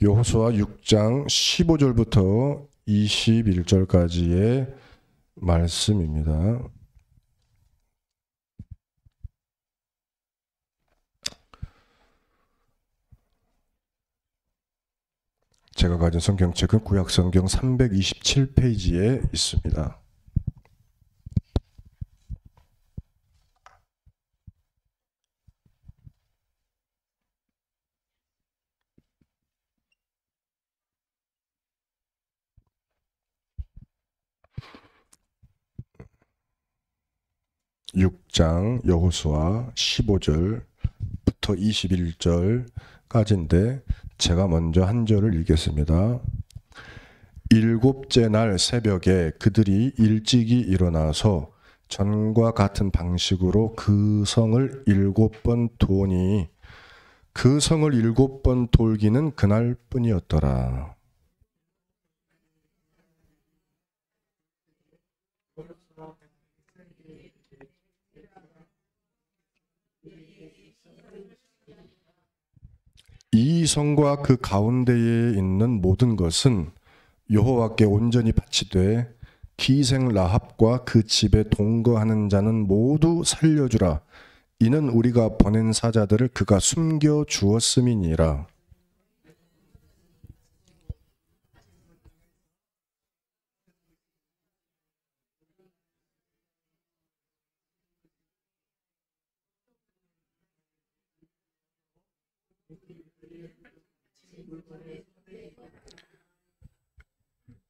여호수아 6장 15절부터 21절까지의 말씀입니다. 제가 가진 성경책은 구약성경 327페이지에 있습니다. (6장) 여호수아 15절부터 21절까지인데 제가 먼저 한 절을 읽겠습니다. 일곱째 날 새벽에 그들이 일찍이 일어나서 전과 같은 방식으로 그 성을 7번 도니 그 성을 7번 돌기는 그날뿐이었더라. 이 성과 그 가운데에 있는 모든 것은 여호와께 온전히 바치되 기생 라합과 그 집에 동거하는 자는 모두 살려주라. 이는 우리가 보낸 사자들을 그가 숨겨 주었음이니라.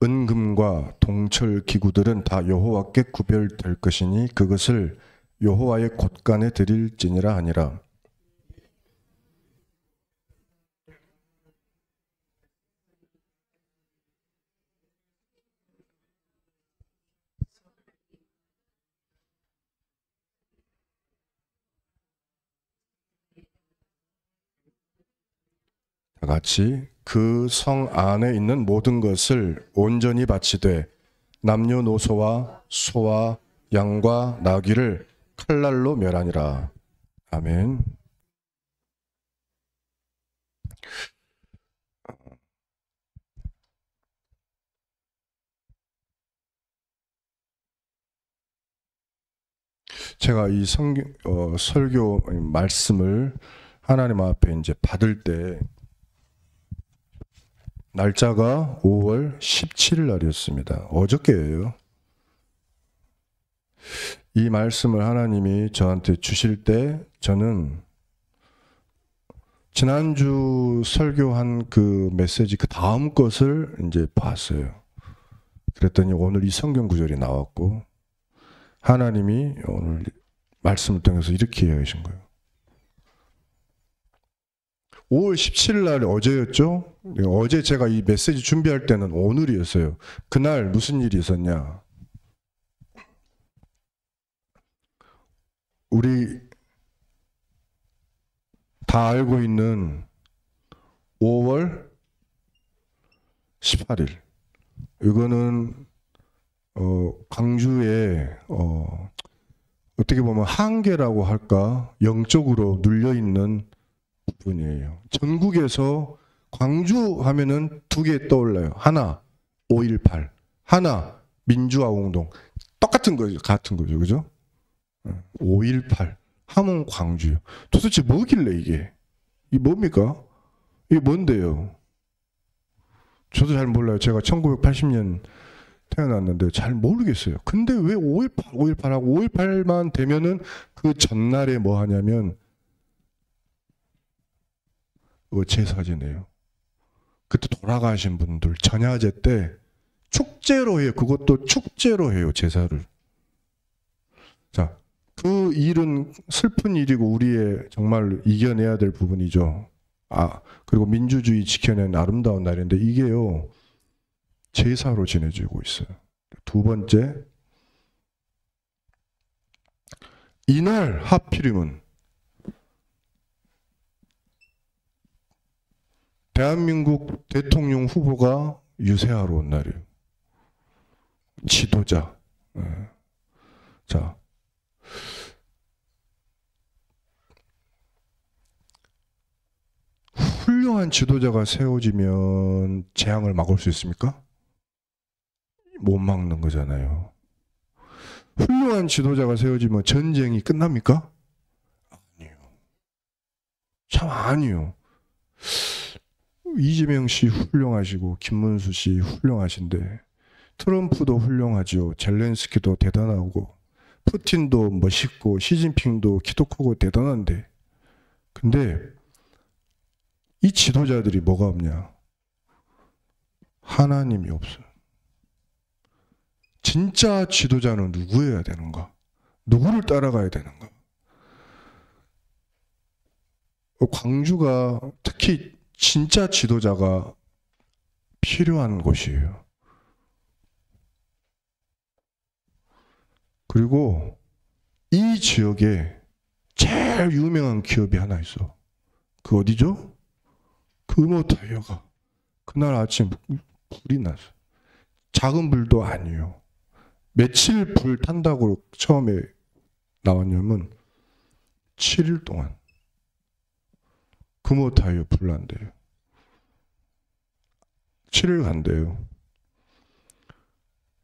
은금과 동철 기구들은 다 여호와께 구별될 것이니 그것을 여호와의 곳간에 드릴지니라 하니라. 다 같이 그 성 안에 있는 모든 것을 온전히 바치되 남녀노소와 소와 양과 나귀를 칼날로 멸하니라. 아멘. 제가 이 설교 말씀을 하나님 앞에 이제 받을 때 날짜가 5월 17일 날이었습니다. 어저께예요. 이 말씀을 하나님이 저한테 주실 때 저는 지난주 설교한 그 메시지 그 다음 것을 이제 봤어요. 그랬더니 오늘 이 성경 구절이 나왔고 하나님이 오늘 말씀을 통해서 이렇게 이야기하신 거예요. 5월 17일 날 어제였죠? 어제 제가 이 메시지 준비할 때는 오늘이었어요. 그날 무슨 일이 있었냐? 우리 다 알고 있는 5월 18일. 이거는 광주에 어떻게 보면 한계라고 할까? 영적으로 눌려있는 부분이에요. 전국에서 광주 하면은 두 개 떠올라요. 하나 5.18, 하나 민주화 운동. 똑같은 거죠. 같은 거죠. 그죠? 5.18 하면 광주요. 도대체 뭐길래 이게 뭡니까? 이게 뭔데요? 저도 잘 몰라요. 제가 1980년 태어났는데 잘 모르겠어요. 근데 왜 5.18, 5.18하고 5.18만 되면은 그 전날에 뭐 하냐면 제사지네요. 그때 돌아가신 분들 전야제 때 축제로 해요. 그것도 축제로 해요. 제사를. 자, 그 일은 슬픈 일이고 우리의 정말 이겨내야 될 부분이죠. 그리고 민주주의 지켜낸 아름다운 날인데 이게요. 제사로 지내지고 있어요. 두 번째, 이날 하필이면 대한민국 대통령 후보가 유세하러 온 날이에요. 지도자. 자, 훌륭한 지도자가 세워지면 재앙을 막을 수 있습니까? 못 막는 거잖아요. 훌륭한 지도자가 세워지면 전쟁이 끝납니까? 아니요. 참 아니요. 이재명 씨 훌륭하시고 김문수 씨 훌륭하신데 트럼프도 훌륭하죠. 젤렌스키도 대단하고 푸틴도 멋있고 시진핑도 키도 크고 대단한데 근데 이 지도자들이 뭐가 없냐? 하나님이 없어요. 진짜 지도자는 누구여야 되는가? 누구를 따라가야 되는가? 광주가 특히 진짜 지도자가 필요한 곳이에요. 그리고 이 지역에 제일 유명한 기업이 하나 있어. 그 어디죠? 금호타이어가. 그날 아침 불이 났어. 작은 불도 아니에요. 며칠 불 탄다고 처음에 나왔냐면 7일 동안 금호타이어 불 난대요. 7일 간대요.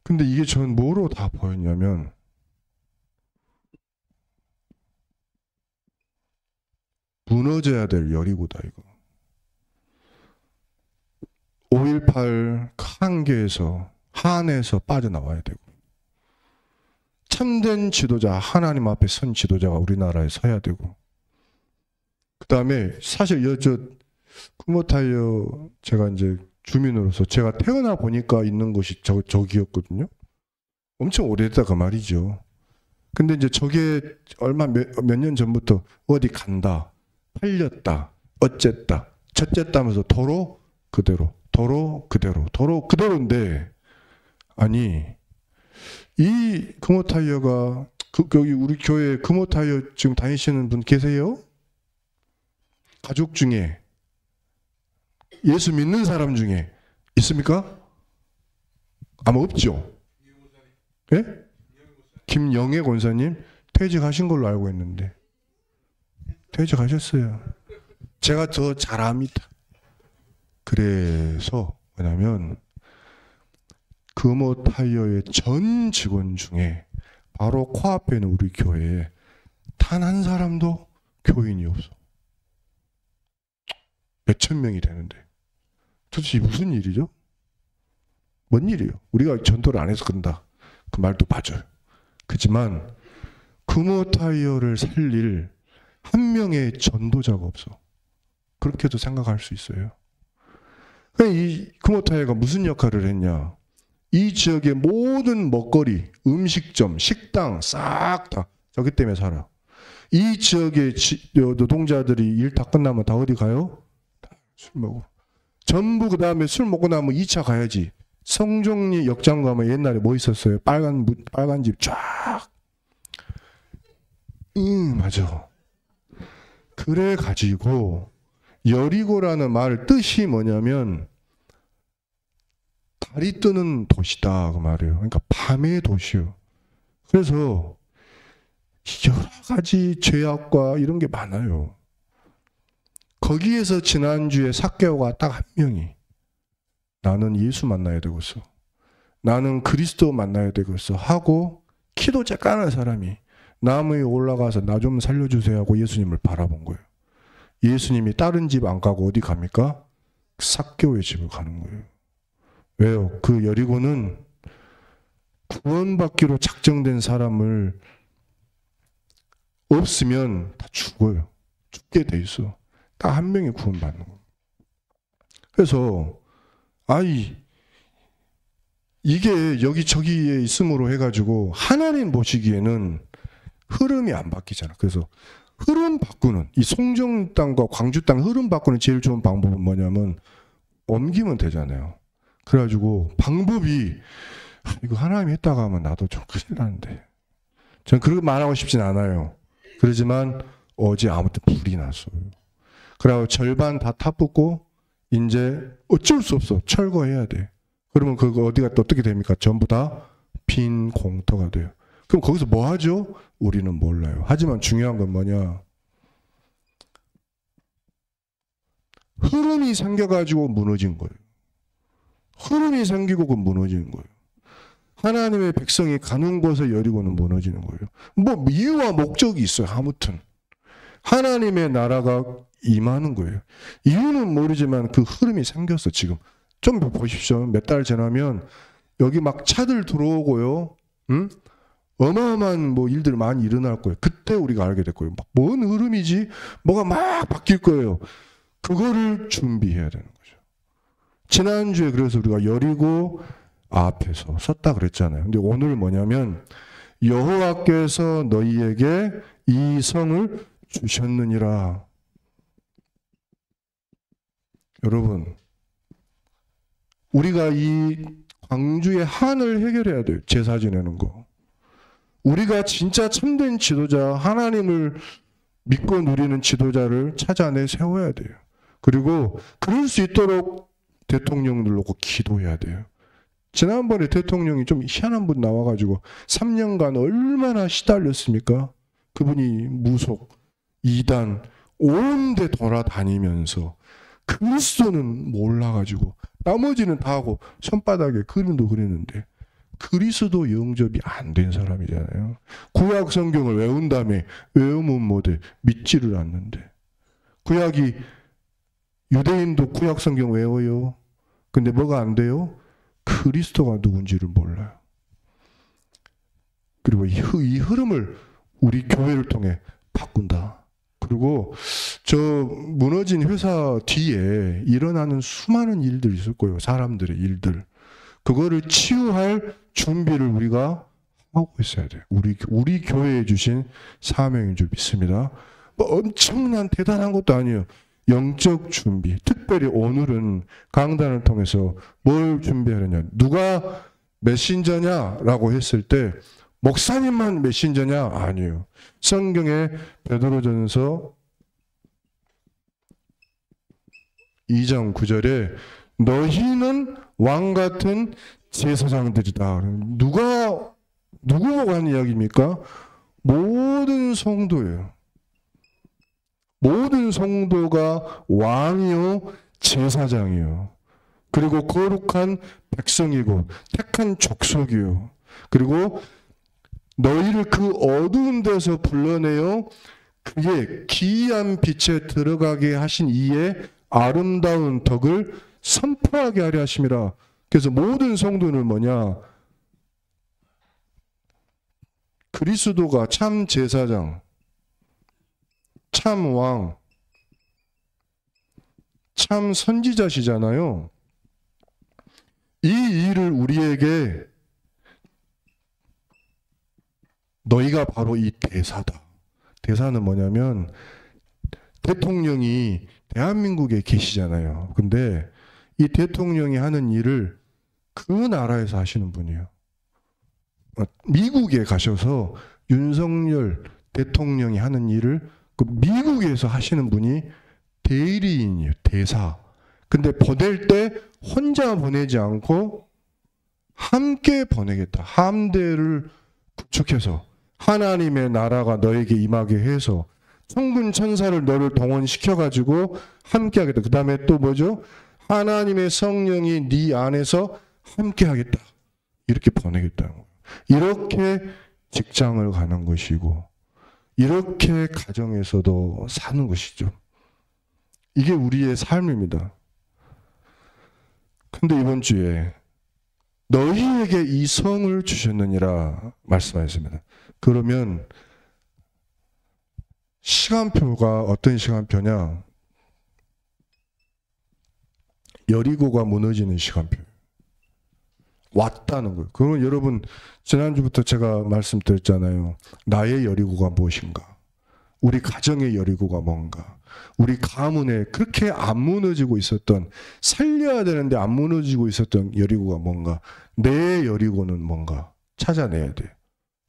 근데 이게 전 뭐로 다 보였냐면 무너져야 될 여리고다 이거. 5.18 한계에서 한에서 빠져나와야 되고 참된 지도자 하나님 앞에 선 지도자가 우리나라에 서야 되고 그 다음에 사실 저 금호타이어 제가 이제 주민으로서 제가 태어나 보니까 있는 곳이 저기였거든요. 엄청 오래됐다가 말이죠. 근데 이제 저게 얼마 몇 년 전부터 어디 간다, 팔렸다, 어쨌다, 저쨌다 하면서 도로 그대로인데 아니 이 금호타이어가 여기 우리 교회 금호타이어 지금 다니시는 분 계세요? 가족 중에 예수 믿는 사람 중에 있습니까? 아마 없죠. 예? 김영애 권사님 퇴직하신 걸로 알고 있는데 퇴직하셨어요. 제가 더 잘 압니다. 그래서 뭐냐면 금호타이어의 전 직원 중에 바로 코앞에 있는 우리 교회에 단 한 사람도 교인이 없어. 몇천 명이 되는데 도대체 무슨 일이죠? 뭔 일이에요? 우리가 전도를 안 해서 그런다. 그 말도 맞아요. 그렇지만 금호타이어를 살릴 한 명의 전도자가 없어. 그렇게도 생각할 수 있어요. 이 금호타이어가 무슨 역할을 했냐? 이 지역의 모든 먹거리, 음식점, 식당 싹 다 저기 때문에 살아. 이 지역의 노동자들이 일 다 끝나면 다 어디 가요? 술 먹어. 전부 그 다음에 술 먹고 나면 2차 가야지. 성종리 역장 가면 옛날에 뭐 있었어요? 빨간 집 쫙. 맞아. 그래 가지고 여리고라는 말 뜻이 뭐냐면 달이 뜨는 도시다 그 말이에요. 그러니까 밤의 도시요. 그래서 여러 가지 죄악과 이런 게 많아요. 거기에서 지난주에 삭개오가 딱 한 명이 나는 예수 만나야 되겠어. 나는 그리스도 만나야 되겠어 하고 키도 쬐까는 사람이 나무에 올라가서 나 좀 살려주세요 하고 예수님을 바라본 거예요. 예수님이 다른 집 안 가고 어디 갑니까? 삭개오의 집을 가는 거예요. 왜요? 그 여리고는 구원받기로 작정된 사람을 없으면 다 죽어요. 죽게 돼 있어. 딱 한 명이 구원받는 거예요. 그래서 이게 여기저기에 있음으로 해가지고 하나님 보시기에는 흐름이 안 바뀌잖아. 그래서 흐름 바꾸는 이 송정 땅과 광주 땅 흐름 바꾸는 제일 좋은 방법은 뭐냐면 옮기면 되잖아요. 그래가지고 방법이 이거 하나님이 했다가 하면 나도 좀 큰일 나는데 전 그렇게 말하고 싶진 않아요. 그러지만 어제 아무튼 불이 났어요. 그래서 절반 다 타붓고 이제 어쩔 수 없어. 철거해야 돼. 그러면 그거 어디가 또 어떻게 됩니까? 전부 다 빈 공터가 돼요. 그럼 거기서 뭐 하죠? 우리는 몰라요. 하지만 중요한 건 뭐냐? 흐름이 생겨가지고 무너진 거예요. 흐름이 생기고 그 무너지는 거예요. 하나님의 백성이 가는 곳에 여리고는 무너지는 거예요. 뭐 이유와 목적이 있어요. 아무튼 하나님의 나라가 임하는 거예요. 이유는 모르지만 그 흐름이 생겼어. 지금 좀 보십시오. 몇 달 지나면 여기 막 차들 들어오고요. 응? 어마어마한 뭐 일들 많이 일어날 거예요. 그때 우리가 알게 될 거예요. 막 뭔 흐름이지? 뭐가 막 바뀔 거예요. 그거를 준비해야 되는 거죠. 지난주에 그래서 우리가 여리고 앞에서 섰다 그랬잖아요. 근데 오늘 뭐냐면 여호와께서 너희에게 이 성을 주셨느니라. 여러분, 우리가 이 광주의 한을 해결해야 돼요. 제사 지내는 거. 우리가 진짜 참된 지도자, 하나님을 믿고 누리는 지도자를 찾아내 세워야 돼요. 그리고 그럴 수 있도록 대통령들 놓고 기도해야 돼요. 지난번에 대통령이 좀 희한한 분 나와가지고 3년간 얼마나 시달렸습니까? 그분이 무속, 이단, 온데 돌아다니면서 그리스도는 몰라가지고 나머지는 다 하고 손바닥에 그림도 그리는데 그리스도 영접이 안 된 사람이잖아요. 구약 성경을 외운 다음에 외우면 뭐돼? 믿지를 않는데. 구약이 유대인도 구약 성경 외워요. 근데 뭐가 안 돼요? 그리스도가 누군지를 몰라요. 그리고 이 흐름을 우리 교회를 통해 바꾼다. 그리고 저 무너진 회사 뒤에 일어나는 수많은 일들이 있을 거예요. 사람들의 일들. 그거를 치유할 준비를 우리가 하고 있어야 돼요. 우리 교회에 주신 사명인 줄 믿습니다. 뭐 엄청난 대단한 것도 아니에요. 영적 준비. 특별히 오늘은 강단을 통해서 뭘 준비하느냐. 누가 메신저냐라고 했을 때 목사님만 메신저냐? 아니에요. 성경에 베드로전서 2장 9절에 너희는 왕같은 제사장들이다. 누구 보고 하는 이야기입니까? 모든 성도예요. 모든 성도가 왕이요 제사장이요. 그리고 거룩한 백성이고 택한 족속이요. 그리고 너희를 그 어두운 데서 불러내어 그의 기이한 빛에 들어가게 하신 이의 아름다운 덕을 선포하게 하려 하심이라. 그래서 모든 성도는 뭐냐? 그리스도가 참 제사장, 참 왕, 참 선지자시잖아요. 이 일을 우리에게 너희가 바로 이 대사다. 대사는 뭐냐면 대통령이 대한민국에 계시잖아요. 근데 이 대통령이 하는 일을 그 나라에서 하시는 분이에요. 미국에 가셔서 윤석열 대통령이 하는 일을 그 미국에서 하시는 분이 대리인이에요. 대사. 근데 보낼 때 혼자 보내지 않고 함께 보내겠다. 함대를 구축해서 하나님의 나라가 너에게 임하게 해서 천군 천사를 너를 동원시켜가지고 함께 하겠다. 그 다음에 또 뭐죠? 하나님의 성령이 네 안에서 함께 하겠다. 이렇게 보내겠다는 거예요. 이렇게 직장을 가는 것이고 이렇게 가정에서도 사는 것이죠. 이게 우리의 삶입니다. 근데 이번 주에 너희에게 이 성을 주셨느니라 말씀하셨습니다. 그러면 시간표가 어떤 시간표냐? 여리고가 무너지는 시간표. 왔다는 거예요. 그건 여러분 지난주부터 제가 말씀드렸잖아요. 나의 여리고가 무엇인가? 우리 가정의 여리고가 뭔가? 우리 가문에 그렇게 안 무너지고 있었던, 살려야 되는데 안 무너지고 있었던 여리고가 뭔가? 내 여리고는 뭔가? 찾아내야 돼요.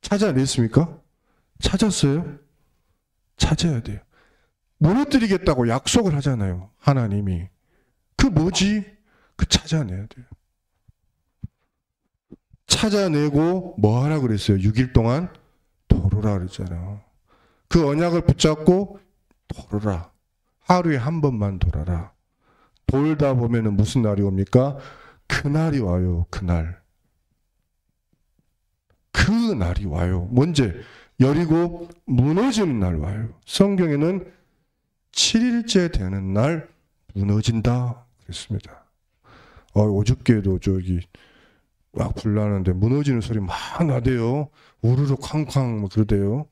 찾아냈습니까? 찾았어요? 찾아야 돼요. 무너뜨리겠다고 약속을 하잖아요. 하나님이. 그 뭐지? 그 찾아내야 돼요. 찾아내고 뭐 하라 그랬어요? 6일 동안 돌으라 그랬잖아요. 그 언약을 붙잡고 돌으라. 하루에 한 번만 돌아라. 돌다 보면은 무슨 날이 옵니까? 그날이 와요. 그날. 그 날이 와요. 언제? 여리고 무너지는 날 와요. 성경에는 7일째 되는 날 무너진다 그랬습니다. 어저께도 저기 막 불나는데 무너지는 소리 막 나대요. 우르르 쾅쾅 뭐 그러대요.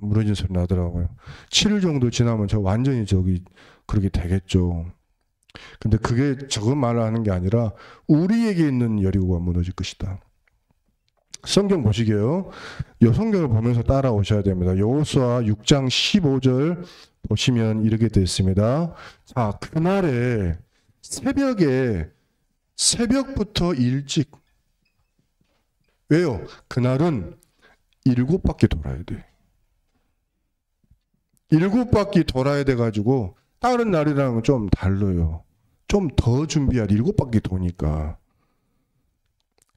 무너지는 소리 나더라고요. 7일 정도 지나면 저 완전히 저기 그렇게 되겠죠. 근데 그게 저거 말하는 게 아니라 우리에게 있는 여리고가 무너질 것이다. 성경 보시게요. 이 성경을 보면서 따라오셔야 됩니다. 여호수아 6장 15절 보시면 이렇게 되어 있습니다. 자, 그날에 새벽부터 일찍. 왜요? 그날은 7바퀴 돌아야 돼. 7바퀴 돌아야 돼가지고 다른 날이랑은 좀 달라요. 좀 더 준비해야 돼. 7바퀴 도니까.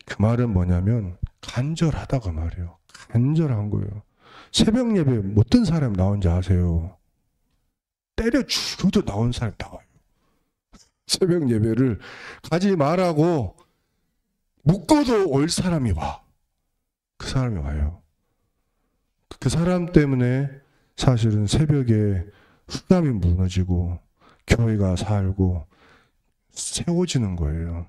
그 말은 뭐냐면 간절하다가 말이에요. 간절한 거예요. 새벽 예배 어떤 사람이 나온지 아세요? 때려 죽여도 나온 사람이 나와요. 새벽 예배를 가지 말라고 묶어도 올 사람이 와. 그 사람이 와요. 그 사람 때문에 사실은 새벽에 흑암이 무너지고 교회가 살고 세워지는 거예요.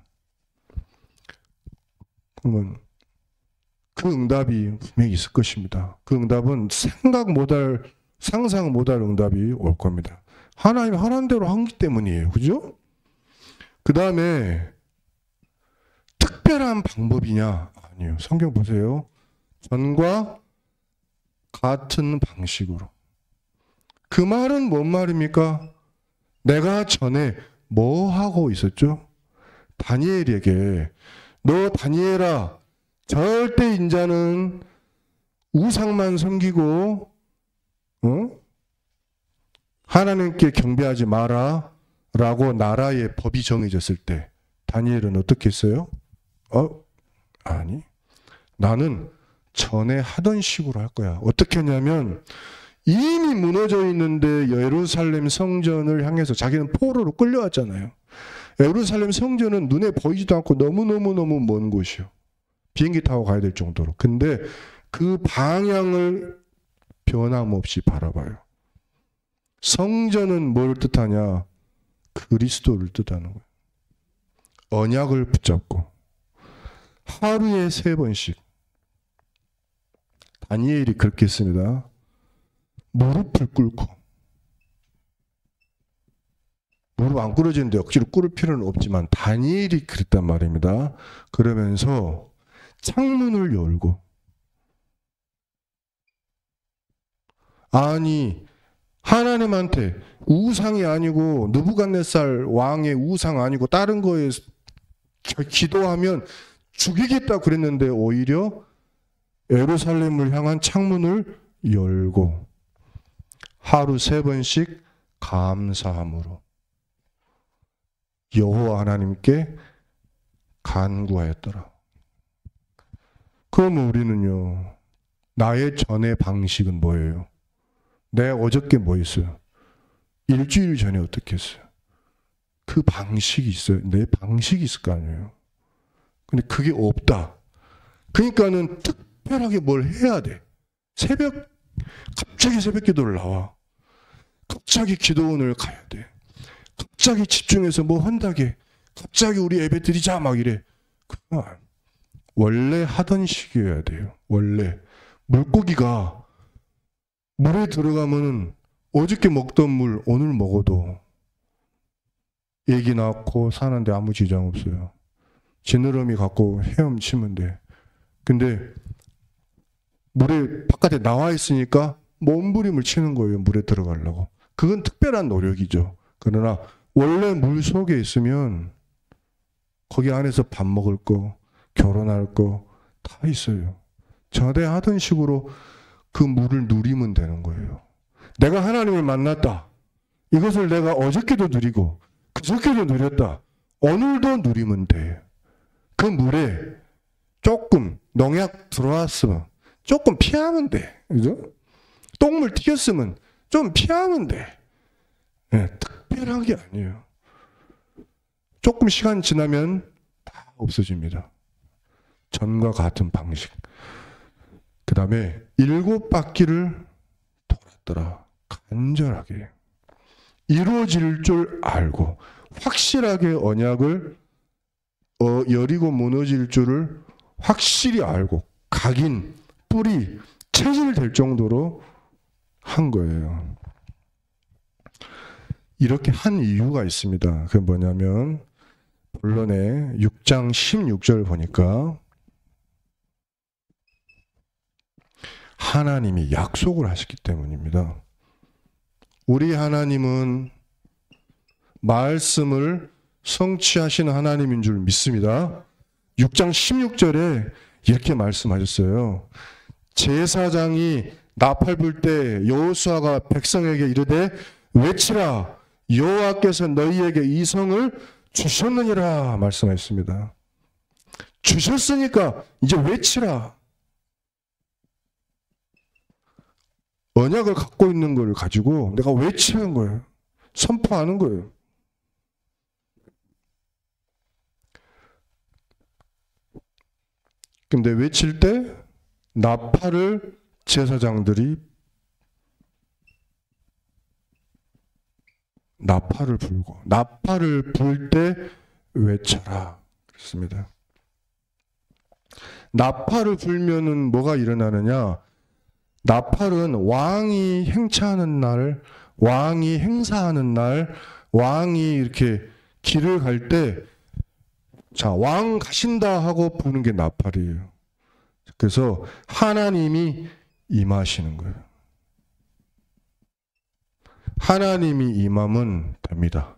그러면 그 응답이 분명히 있을 것입니다. 그 응답은 상상 못할 응답이 올 겁니다. 하나님 하라는 대로 한기 때문이에요. 그죠? 그 다음에 특별한 방법이냐? 아니에요. 성경 보세요. 전과 같은 방식으로. 그 말은 뭔 말입니까? 내가 전에 뭐 하고 있었죠? 다니엘에게 너 다니엘아 절대 인자는 우상만 섬기고 하나님께 경배하지 마라 라고 나라의 법이 정해졌을 때 다니엘은 어떻게 했어요? 아니 나는 전에 하던 식으로 할 거야. 어떻게 하냐면 이미 무너져 있는데 예루살렘 성전을 향해서 자기는 포로로 끌려왔잖아요. 예루살렘 성전은 눈에 보이지도 않고 너무너무 먼 곳이요. 비행기 타고 가야 될 정도로. 근데 그 방향을 변함없이 바라봐요. 성전은 뭘 뜻하냐? 그리스도를 뜻하는 거예요. 언약을 붙잡고 하루에 3번씩 다니엘이 그렇게 했습니다. 무릎을 꿇고 무릎 안 꿇어지는데 억지로 꿇을 필요는 없지만 다니엘이 그랬단 말입니다. 그러면서 창문을 열고 아니 하나님한테 우상이 아니고 느부갓네살 왕의 우상 아니고 다른 거에 기도하면 죽이겠다 그랬는데 오히려 예루살렘을 향한 창문을 열고 하루 3번씩 감사함으로 여호와 하나님께 간구하였더라. 그러면 우리는요, 나의 전의 방식은 뭐예요? 내 어저께 뭐 했어요? 일주일 전에 어떻게 했어요? 그 방식이 있어요. 내 방식이 있을 거 아니에요. 근데 그게 없다. 그러니까는 특별하게 뭘 해야 돼. 갑자기 새벽 기도를 나와. 갑자기 기도원을 가야 돼. 갑자기 집중해서 뭐 한다게. 갑자기 우리 예배 드리자 막 이래. 그건 원래 하던 식이어야 돼요. 원래. 물고기가 물에 들어가면은 어저께 먹던 물 오늘 먹어도 애기 낳고 사는데 아무 지장 없어요. 지느러미 갖고 헤엄치면 돼. 근데 물에 바깥에 나와 있으니까 몸부림을 치는 거예요. 물에 들어가려고. 그건 특별한 노력이죠. 그러나 원래 물 속에 있으면 거기 안에서 밥 먹을 거, 결혼할 거 다 있어요. 전에 하던 식으로 그 물을 누리면 되는 거예요. 내가 하나님을 만났다. 이것을 내가 어저께도 누리고 그저께도 누렸다. 오늘도 누리면 돼. 그 물에 조금 농약 들어왔으면 조금 피하면 돼. 그죠? 똥물 튀겼으면 좀 피하면 돼. 네, 특별한 게 아니에요. 조금 시간 지나면 다 없어집니다. 전과 같은 방식. 그 다음에 7바퀴를 돌았더라. 간절하게. 이루어질 줄 알고 확실하게 언약을 여리고 무너질 줄을 확실히 알고 각인, 뿌리, 체질될 정도로 한 거예요. 이렇게 한 이유가 있습니다. 그게 뭐냐면 본론의 6장 16절 보니까 하나님이 약속을 하셨기 때문입니다. 우리 하나님은 말씀을 성취하시는 하나님인 줄 믿습니다. 6장 16절에 이렇게 말씀하셨어요. 제사장이 나팔 불 때 여호수아가 백성에게 이르되 외치라 여호와께서 너희에게 이 성을 주셨느니라 말씀하셨습니다. 주셨으니까 이제 외치라. 언약을 갖고 있는 걸 가지고 내가 외치는 거예요. 선포하는 거예요. 근데 외칠 때 나팔을 제사장들이 나팔을 불고 나팔을 불 때 외쳐라 그랬습니다. 나팔을 불면은 뭐가 일어나느냐? 나팔은 왕이 행차하는 날, 왕이 행사하는 날, 왕이 이렇게 길을 갈 때 자, 왕 가신다 하고 부는 게 나팔이에요. 그래서 하나님이 임하시는 거예요. 하나님이 임하면 됩니다.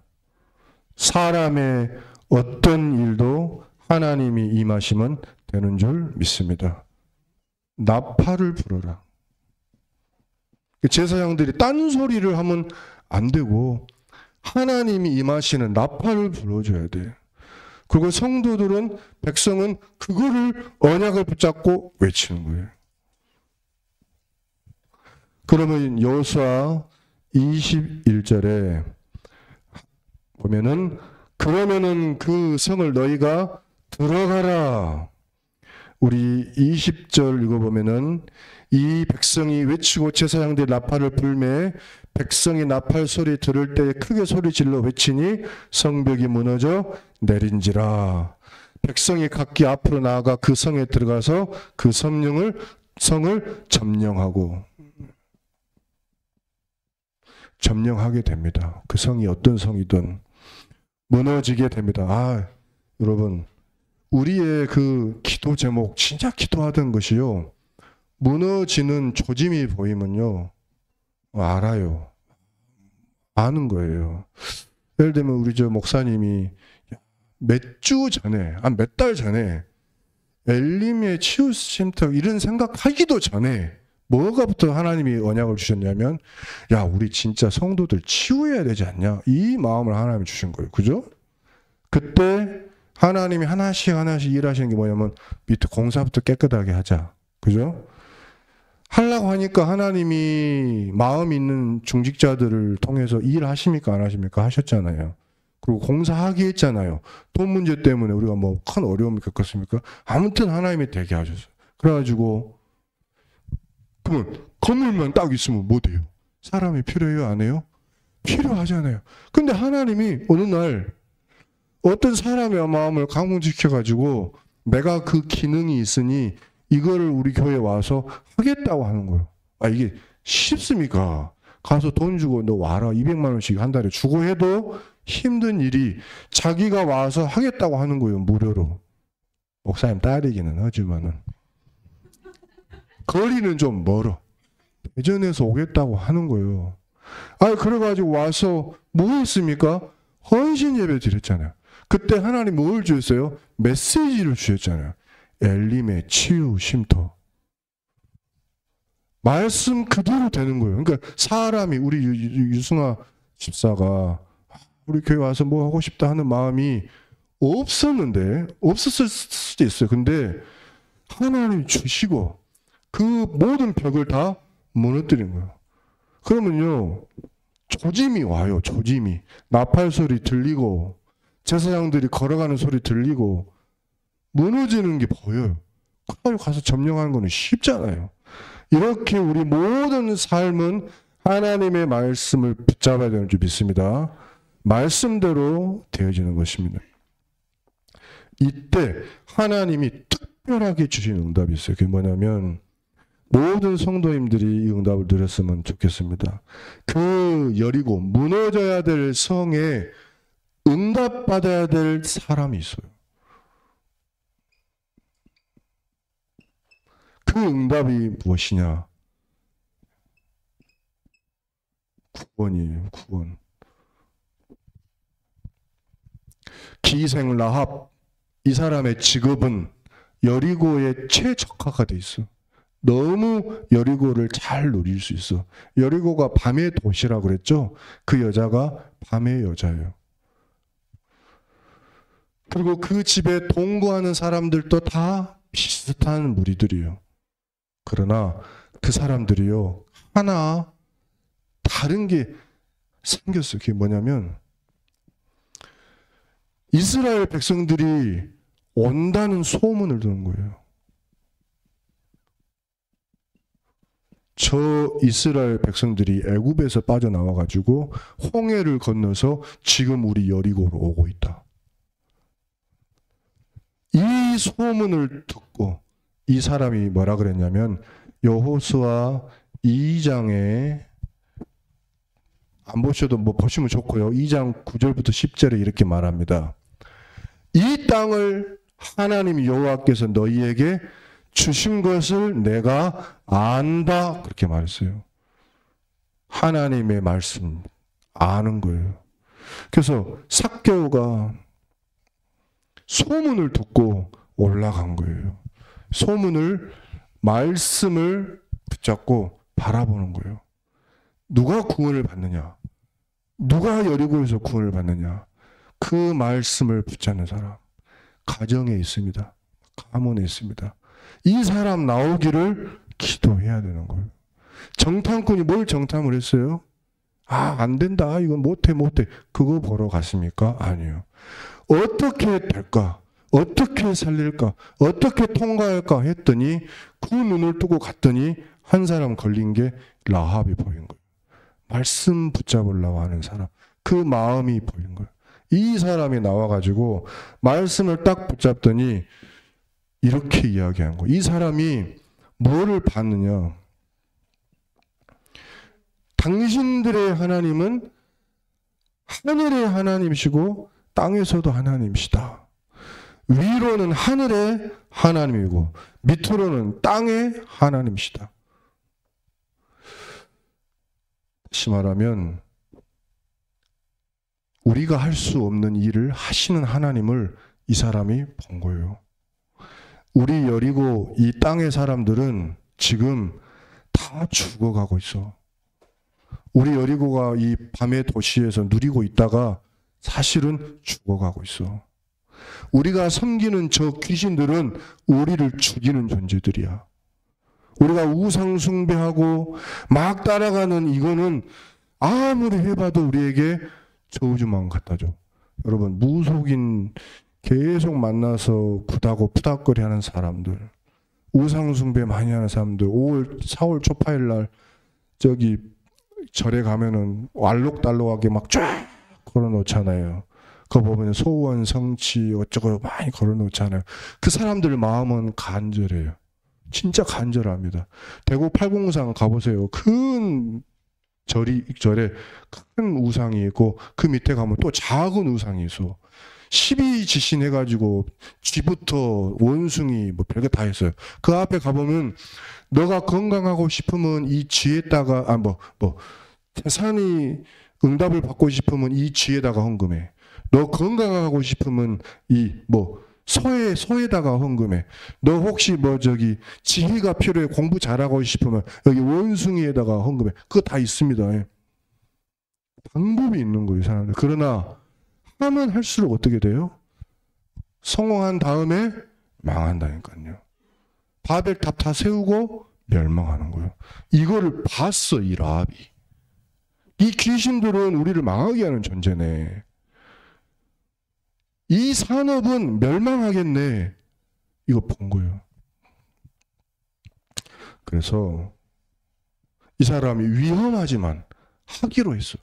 사람의 어떤 일도 하나님이 임하시면 되는 줄 믿습니다. 나팔을 불어라. 제사장들이 딴소리를 하면 안 되고 하나님이 임하시는 나팔을 불어줘야 돼요. 그리고 성도들은, 백성은 그거를 언약을 붙잡고 외치는 거예요. 그러면 여호수아 21절에 보면은 그러면은 그 성을 너희가 들어가라. 우리 20절 읽어보면은 이 백성이 외치고 제사장들이 나팔을 불매 백성이 나팔 소리 들을 때 크게 소리질러 외치니 성벽이 무너져 내린지라. 백성이 각기 앞으로 나아가 그 성에 들어가서 그 성을 점령하게 됩니다. 그 성이 어떤 성이든 무너지게 됩니다. 아, 여러분, 우리의 그 기도 제목 진짜 기도하던 것이요, 무너지는 조짐이 보이면요 알아요. 아는 거예요. 예를 들면 우리 저 목사님이 몇 주 전에, 몇 달 전에 엘림의 치유센터 이런 생각하기도 전에 뭐가부터 하나님이 언약을 주셨냐면, 야, 우리 진짜 성도들 치유해야 되지 않냐, 이 마음을 하나님이 주신 거예요. 그죠? 그때 하나님이 하나씩 일하시는 게 뭐냐면 밑에 공사부터 깨끗하게 하자. 그죠? 하려고 하니까 하나님이 마음 있는 중직자들을 통해서 일하십니까 안 하십니까? 하셨잖아요. 그리고 공사하게 했잖아요. 돈 문제 때문에 우리가 뭐 큰 어려움을 겪었습니까? 아무튼 하나님이 되게 하셨어요. 그래가지고 그러면 건물만 딱 있으면 뭐 돼요? 사람이 필요해요 안 해요? 필요하잖아요. 근데 하나님이 어느 날 어떤 사람의 마음을 감동시켜가지고 내가 그 기능이 있으니 이거를 우리 교회에 와서 하겠다고 하는 거예요. 아, 이게 쉽습니까? 가서 돈 주고 너 와라 200만 원씩 한 달에 주고 해도 힘든 일이 자기가 와서 하겠다고 하는 거예요. 무료로. 목사님 딸이기는 하지만은 거리는 좀 멀어. 대전에서 오겠다고 하는 거예요. 아, 그래가지고 와서 뭐 했습니까? 헌신 예배 드렸잖아요. 그때 하나님 뭘 주셨어요? 메시지를 주셨잖아요. 엘림의 치유 쉼터. 말씀 그대로 되는 거예요. 그러니까 사람이, 우리 유승아 집사가 우리 교회 와서 뭐 하고 싶다 하는 마음이 없었을 수도 있어요. 근데 하나님 주시고 그 모든 벽을 다 무너뜨린 거예요. 그러면요 조짐이 와요. 조짐이. 나팔 소리 들리고 제사장들이 걸어가는 소리 들리고 무너지는 게 보여요. 가서 점령하는 거는 쉽잖아요. 이렇게 우리 모든 삶은 하나님의 말씀을 붙잡아야 되는 줄 믿습니다. 말씀대로 되어지는 것입니다. 이때 하나님이 특별하게 주신 응답이 있어요. 그게 뭐냐면 모든 성도님들이 이 응답을 누렸으면 좋겠습니다. 그 여리고 무너져야 될 성에 응답받아야 될 사람이 있어요. 그 응답이 무엇이냐? 구원이에요. 구원. 기생 라합, 이 사람의 직업은 여리고에 최적화가 돼 있어. 너무 여리고를 잘 누릴 수 있어. 여리고가 밤의 도시라고 그랬죠? 그 여자가 밤의 여자예요. 그리고 그 집에 동거하는 사람들도 다 비슷한 무리들이에요. 그러나 그 사람들이요, 하나 다른 게 생겼어요. 그게 뭐냐면 이스라엘 백성들이 온다는 소문을 듣는 거예요. 저 이스라엘 백성들이 애굽에서 빠져나와 가지고 홍해를 건너서 지금 우리 여리고로 오고 있다. 이 소문을 듣고 이 사람이 뭐라 그랬냐면 여호수아 2장에 안 보셔도 뭐 보시면 좋고요. 2장 9절부터 10절에 이렇게 말합니다. 이 땅을 하나님 여호와께서 너희에게 주신 것을 내가 안다. 그렇게 말했어요. 하나님의 말씀 아는 거예요. 그래서 삭개오가 소문을 듣고 올라간 거예요. 소문을, 말씀을 붙잡고 바라보는 거예요. 누가 구원을 받느냐? 누가 여리고에서 구원을 받느냐? 그 말씀을 붙잡는 사람. 가정에 있습니다. 가문에 있습니다. 이 사람 나오기를 기도해야 되는 거예요. 정탐꾼이 뭘 정탐을 했어요? 아, 안 된다. 이건 못해. 그거 보러 갔습니까? 아니요. 어떻게 될까? 어떻게 살릴까? 어떻게 통과할까? 했더니 그 눈을 뜨고 갔더니 한 사람 걸린 게 라합이 보인 거예요. 말씀 붙잡으려고 하는 사람. 그 마음이 보인 거예요. 이 사람이 나와가지고 말씀을 딱 붙잡더니 이렇게 이야기한 거예요. 이 사람이 뭐를 받느냐? 당신들의 하나님은 하늘의 하나님이시고 땅에서도 하나님이시다. 위로는 하늘의 하나님이고 밑으로는 땅의 하나님이시다. 다시 말하면 우리가 할 수 없는 일을 하시는 하나님을 이 사람이 본 거예요. 우리 여리고 이 땅의 사람들은 지금 다 죽어가고 있어. 우리 여리고가 이 밤의 도시에서 누리고 있다가 사실은 죽어가고 있어. 우리가 섬기는 저 귀신들은 우리를 죽이는 존재들이야. 우리가 우상 숭배하고 막 따라가는 이거는 아무리 해봐도 우리에게 저주만 갖다 줘. 여러분, 무속인 계속 만나서 굿하고 푸닥거리 하는 사람들, 우상 숭배 많이 하는 사람들, 4월 초파일 날 저기 절에 가면은 알록달록하게 막 쫙 걸어놓잖아요. 그거 보면 소원, 성취 어쩌고 많이 걸어놓잖아요. 그 사람들 마음은 간절해요. 진짜 간절합니다. 대구 팔공산 가보세요. 큰 절에 큰 우상이 있고 그 밑에 가면 또 작은 우상이 있어. 12지신 해가지고 쥐부터 원숭이 뭐 별거 다 했어요. 그 앞에 가보면 너가 건강하고 싶으면 이 쥐에다가 태산이 응답을 받고 싶으면 이 쥐에다가 헌금해. 너 건강하고 싶으면 이 소에다가 헌금해. 너 혹시 지혜가 필요해 공부 잘하고 싶으면 여기 원숭이에다가 헌금해. 그거 다 있습니다. 방법이 있는 거예요, 사람들. 그러나 하면 할수록 어떻게 돼요? 성공한 다음에 망한다니까요. 바벨탑 다 세우고 멸망하는 거예요. 이거를 봤어, 이 라합이. 이 귀신들은 우리를 망하게 하는 존재네. 이 산업은 멸망하겠네. 이거 본 거예요. 그래서 이 사람이 위험하지만 하기로 했어.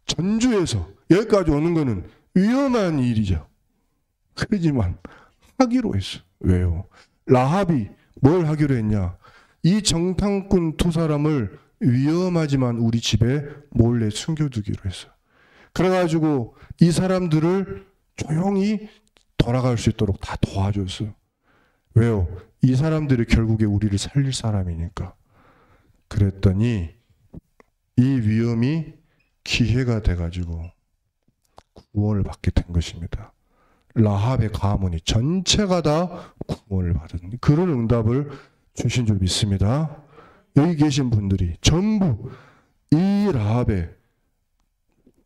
전주에서 여기까지 오는 거는 위험한 일이죠. 그러지만 하기로 했어. 왜요? 라합이 뭘 하기로 했냐? 이 정탐꾼 두 사람을 위험하지만 우리 집에 몰래 숨겨두기로 했어. 그래가지고 이 사람들을 조용히 돌아갈 수 있도록 다 도와줬어. 왜요? 이 사람들이 결국에 우리를 살릴 사람이니까. 그랬더니 이 위험이 기회가 돼가지고 구원을 받게 된 것입니다. 라합의 가문이 전체가 다 구원을 받은 그런 응답을 주신 줄 믿습니다. 여기 계신 분들이 전부 이 라합의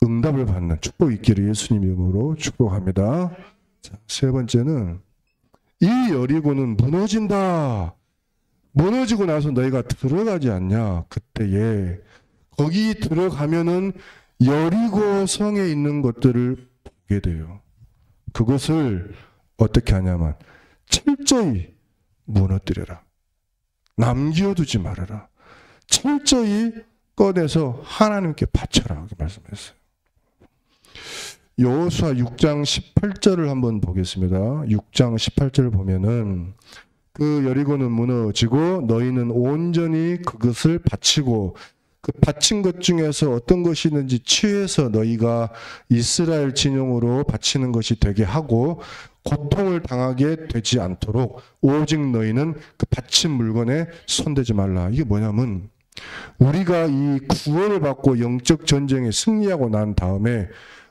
응답을 받는 축복 있기를 예수님 이름으로 축복합니다. 자, 세 번째는 이 여리고는 무너진다. 무너지고 나서 너희가 들어가지 않냐. 그때에 거기 들어가면은 여리고 성에 있는 것들을 보게 돼요. 그것을 어떻게 하냐면 철저히 무너뜨려라. 남겨두지 말아라. 철저히 꺼내서 하나님께 바쳐라. 이렇게 말씀했어요. 여호수아 6장 18절을 한번 보겠습니다. 6장 18절을 보면은 그 여리고는 무너지고 너희는 온전히 그것을 바치고 그 바친 것 중에서 어떤 것이 있는지 취해서 너희가 이스라엘 진영으로 바치는 것이 되게 하고 고통을 당하게 되지 않도록 오직 너희는 그 바친 물건에 손대지 말라. 이게 뭐냐면 우리가 이 구원을 받고 영적 전쟁에 승리하고 난 다음에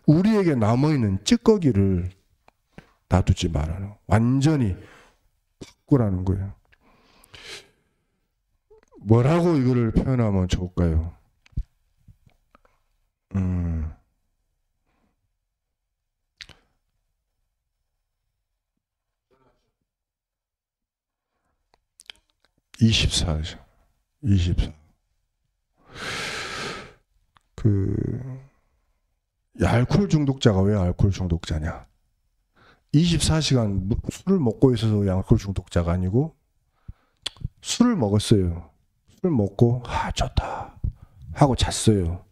우리에게 남아있는 찌꺼기를 놔두지 말아요. 완전히 바꾸라는 거예요. 뭐라고 이거를 표현하면 좋을까요? 24죠. 24. 알코올 중독자가 왜 알코올 중독자냐? 24시간 술을 먹고 있어서 알코올 중독자가 아니고 술을 먹었어요. 술 먹고 좋다 하고 잤어요.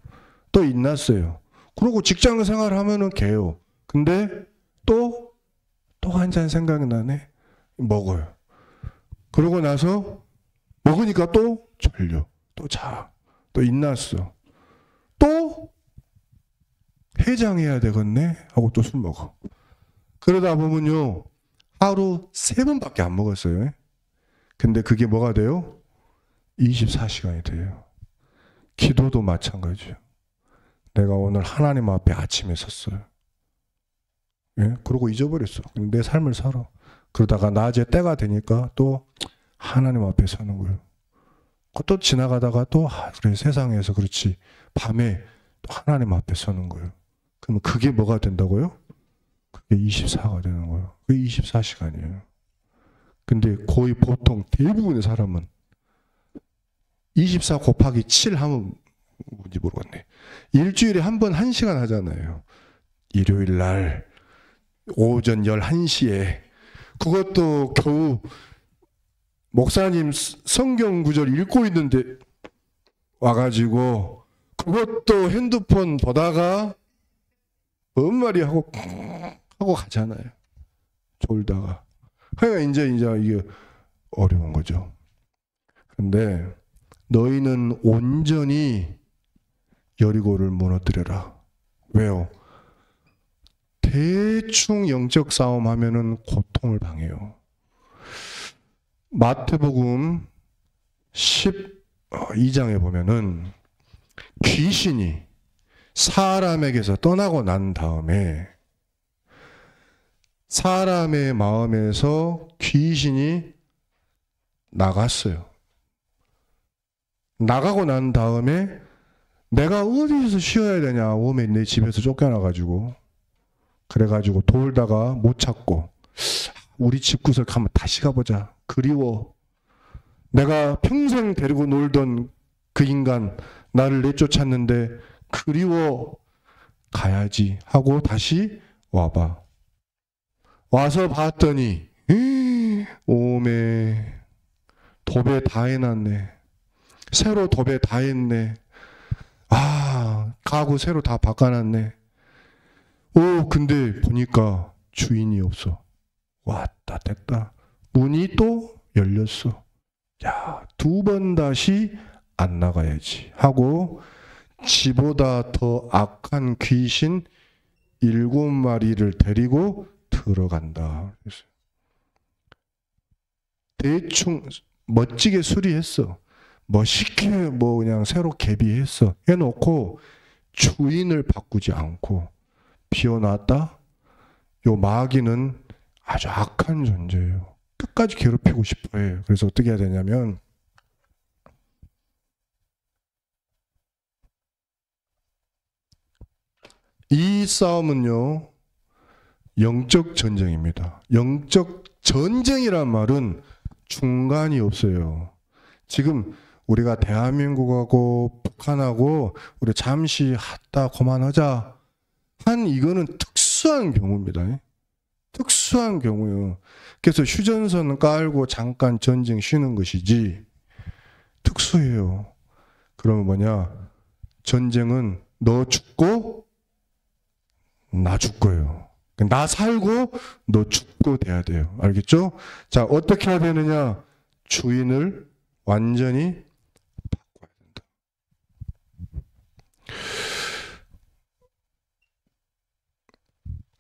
또 일어났어요. 그러고 직장 생활을 하면은 개요. 근데 또 한 잔 생각이 나네. 먹어요. 그러고 나서 먹으니까 또 졸려. 또 자. 또 일어났어. 또 해장해야 되겠네 하고 또 술 먹어. 그러다 보면요 하루 3번밖에 안 먹었어요. 근데 그게 뭐가 돼요? 24시간이 돼요. 기도도 마찬가지예요. 내가 오늘 하나님 앞에 아침에 섰어요. 예? 그러고 잊어버렸어. 내 삶을 살아. 그러다가 낮에 때가 되니까 또 하나님 앞에 서는 거예요. 또 지나가다가 또 그래 세상에서 그렇지 밤에 또 하나님 앞에 서는 거예요. 그러면 그게 뭐가 된다고요? 그게 24가 되는 거예요. 그게 24시간이에요. 근데 거의 보통 대부분의 사람은 24 곱하기 7 하면 뭔지 모르겠네. 일주일에 한 번 1시간 하잖아요. 일요일 날 오전 11시에 그것도 겨우 목사님 성경 구절 읽고 있는데 와가지고 그것도 핸드폰 보다가 뭔 말이 하고 가잖아요. 졸다가. 그러니까 이제 이게 어려운 거죠. 근데 너희는 온전히 여리고를 무너뜨려라. 왜요? 대충 영적 싸움 하면은 고통을 당해요. 마태복음 12장에 보면은 귀신이 사람에게서 떠나고 난 다음에 사람의 마음에서 귀신이 나갔어요. 나가고 난 다음에 내가 어디서 쉬어야 되냐. 오메 내 집에서 쫓겨나가지고 그래가지고 돌다가 못 찾고 우리 집구석 한번 다시 가보자. 그리워. 내가 평생 데리고 놀던 그 인간 나를 내쫓았는데 그리워. 가야지 하고 다시 와봐. 와서 봤더니 오메 도배 다 해놨네. 새로 도배 다 했네. 아, 가구 새로 다 바꿔놨네. 오, 근데 보니까 주인이 없어. 왔다 됐다. 문이 또 열렸어. 야, 2번 다시 안 나가야지 하고 지보다 더 악한 귀신 7마리를 데리고 들어간다. 대충 멋지게 수리했어. 멋있게 뭐 그냥 새로 개비했어. 해놓고 주인을 바꾸지 않고 비워놨다. 요 마귀는 아주 악한 존재예요. 끝까지 괴롭히고 싶어해요. 그래서 어떻게 해야 되냐면 이 싸움은요 영적 전쟁입니다. 영적 전쟁이란 말은 중간이 없어요. 지금 우리가 대한민국하고 북한하고 우리 잠시 하다 그만하자 한 이거는 특수한 경우입니다. 특수한 경우요. 그래서 휴전선 깔고 잠깐 전쟁 쉬는 것이지 특수해요. 그러면 뭐냐? 전쟁은 너 죽고 나 죽고요. 나 살고 너 죽고 돼야 돼요. 알겠죠? 자, 어떻게 해야 되느냐? 주인을 완전히 바꿔야 된다.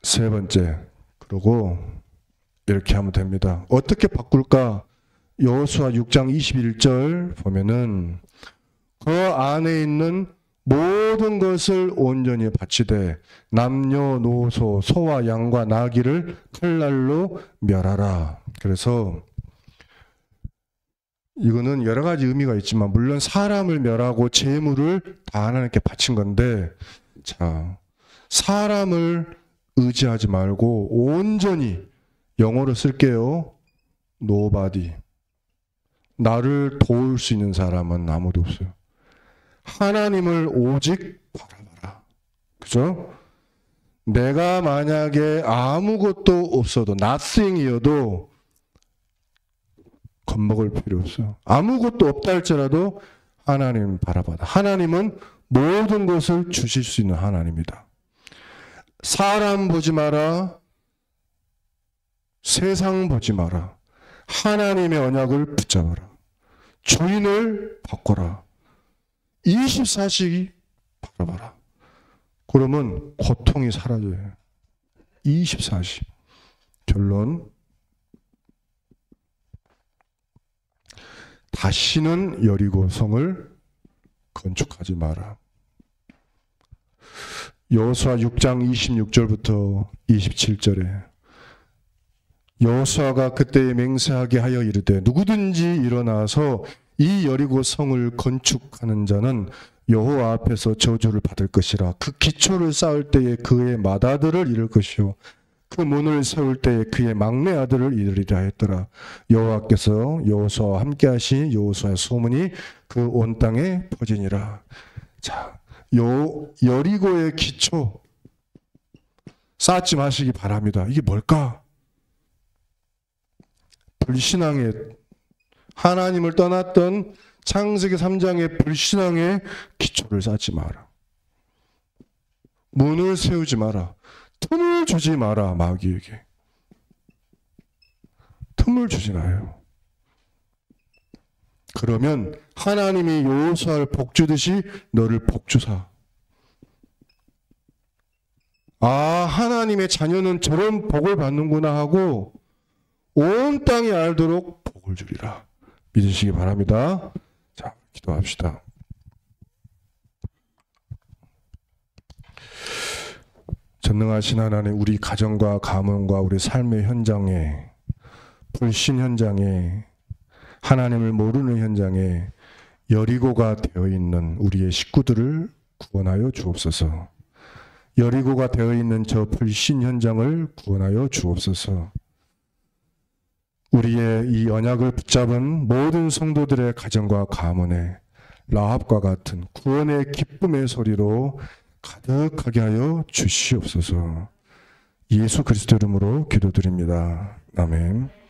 세 번째, 그리고 이렇게 하면 됩니다. 어떻게 바꿀까? 여호수아 6장 21절 보면은 그 안에 있는 모든 것을 온전히 바치되 남녀노소 소와 양과 나귀를 칼날로 멸하라. 그래서 이거는 여러 가지 의미가 있지만 물론 사람을 멸하고 재물을 다 하나님께 바친 건데, 자, 사람을 의지하지 말고 온전히, 영어로 쓸게요. Nobody. 나를 도울 수 있는 사람은 아무도 없어요. 하나님을 오직 바라봐라. 그죠? 내가 만약에 아무것도 없어도 nothing이어도 겁먹을 필요 없어요. 아무것도 없다 할지라도 하나님 바라봐라. 하나님은 모든 것을 주실 수 있는 하나님이다. 사람 보지 마라. 세상 보지 마라. 하나님의 언약을 붙잡아라. 주인을 바꿔라. 24시 바라봐라. 그러면 고통이 사라져요. 24시. 결론. 다시는 여리고성을 건축하지 마라. 여호수아 6장 26절부터 27절에 여호수아가 그때에 맹세하게 하여 이르되 누구든지 일어나서 이 여리고성을 건축하는 자는 여호와 앞에서 저주를 받을 것이라. 그 기초를 쌓을 때에 그의 맏아들을 잃을 것이요 그 문을 세울 때에 그의 막내 아들을 잃으리라 했더라. 여호와께서 여호수아와 함께 하신 여호수아의 소문이 그 온 땅에 퍼지니라. 자, 여리고의 기초 쌓지 마시기 바랍니다. 이게 뭘까? 불신앙의, 하나님을 떠났던 창세기 3장의 불신앙의 기초를 쌓지 마라. 문을 세우지 마라. 틈을 주지 마라. 마귀에게 틈을 주지 마요. 그러면 하나님이 여호수아를 복주듯이 너를 복주사. 아, 하나님의 자녀는 저런 복을 받는구나 하고 온 땅이 알도록 복을 주리라. 믿으시기 바랍니다. 자, 기도합시다. 전능하신 하나님, 우리 가정과 가문과 우리 삶의 현장에, 불신 현장에, 하나님을 모르는 현장에 여리고가 되어 있는 우리의 식구들을 구원하여 주옵소서. 여리고가 되어 있는 저 불신 현장을 구원하여 주옵소서. 우리의 이 언약을 붙잡은 모든 성도들의 가정과 가문에 라합과 같은 구원의 기쁨의 소리로 가득하게 하여 주시옵소서. 예수 그리스도 이름으로 기도드립니다. 아멘.